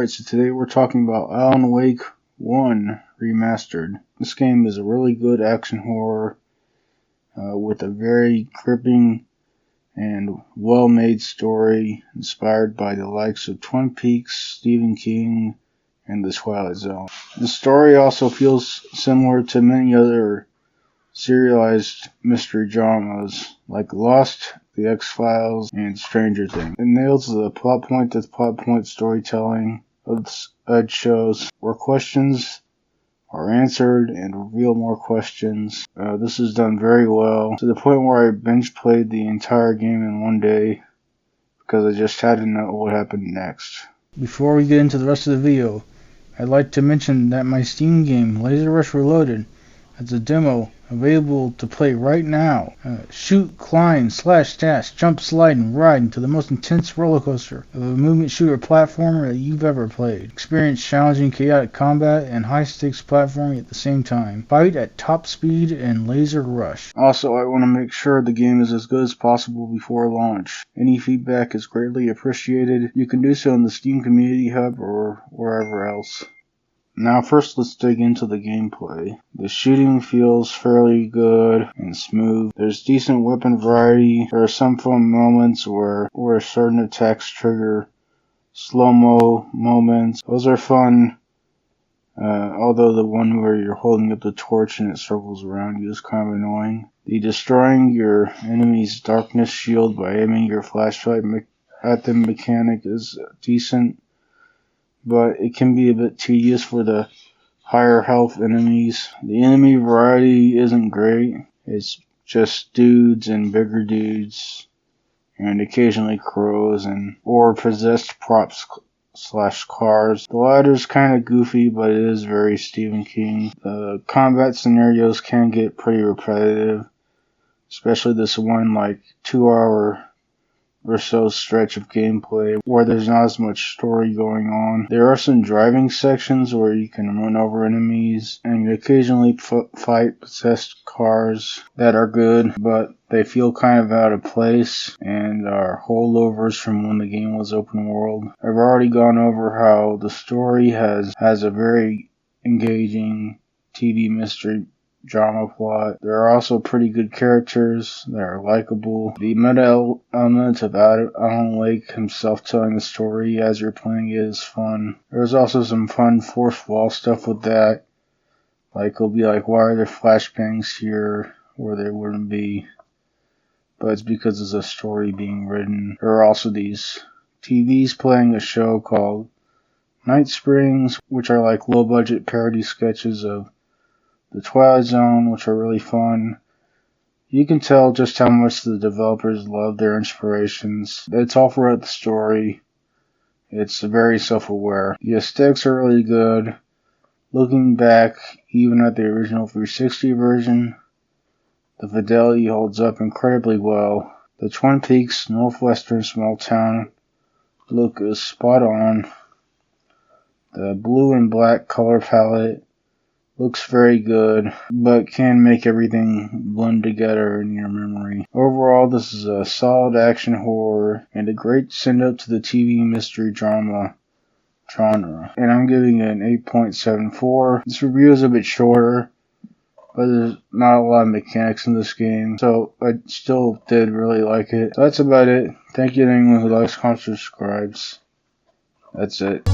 Alright, so today we're talking about Alan Wake 1 Remastered. This game is a really good action horror with a very gripping and well-made story inspired by the likes of Twin Peaks, Stephen King, and The Twilight Zone. The story also feels similar to many other serialized mystery dramas like Lost, The X-Files, and Stranger Things. It nails the plot point storytelling of its shows where questions are answered and reveal more questions. This is done very well to the point where I binge played the entire game in one day because I just had to know what happened next. Before we get into the rest of the video, I'd like to mention that my Steam game, Lazer Reloaded, has a demo available to play right now. Shoot, climb, slash, dash, jump, slide, and ride into the most intense roller coaster of a movement shooter platformer that you've ever played. Experience challenging, chaotic combat and high-stakes platforming at the same time. Fight at top speed and laser rush. Also, I want to make sure the game is as good as possible before launch. Any feedback is greatly appreciated. You can do so in the Steam Community Hub or wherever else. Now first let's dig into the gameplay. The shooting feels fairly good and smooth. There's decent weapon variety. There are some fun moments where certain attacks trigger slow-mo moments. Those are fun, although the one where you're holding up the torch and it circles around you is kind of annoying. The destroying your enemy's darkness shield by aiming your flashlight at them mechanic is decent, but it can be a bit tedious for the higher health enemies. The enemy variety isn't great. It's just dudes and bigger dudes, and occasionally crows or possessed props slash cars. The latter's kind of goofy, but it is very Stephen King. The combat scenarios can get pretty repetitive, especially this one 2-hour or so stretch of gameplay where there's not as much story going on. There are some driving sections where you can run over enemies and you occasionally fight possessed cars that are good, but they feel kind of out of place and are holdovers from when the game was open world. I've already gone over how the story has a very engaging TV mystery drama plot. There are also pretty good characters that are likable. The meta element of Alan Wake himself telling the story as you're playing it is fun. There's also some fun fourth wall stuff with that. It'll be like, why are there flashbangs here where there wouldn't be? But it's because there's a story being written. There are also these TVs playing a show called Night Springs, which are like low budget parody sketches of The Twilight Zone, which are really fun. You can tell just how much the developers love their inspirations. It's all throughout the story. It's very self-aware. The aesthetics are really good. Looking back, even at the original 360 version, the fidelity holds up incredibly well. The Twin Peaks northwestern small town look is spot on. The blue and black color palette looks very good, but can make everything blend together in your memory. Overall, this is a solid action horror and a great send-up to the TV mystery drama genre. And I'm giving it an 8.74. This review is a bit shorter, but there's not a lot of mechanics in this game, so I still did really like it. So that's about it. Thank you to anyone who likes, comments, subscribes. That's it.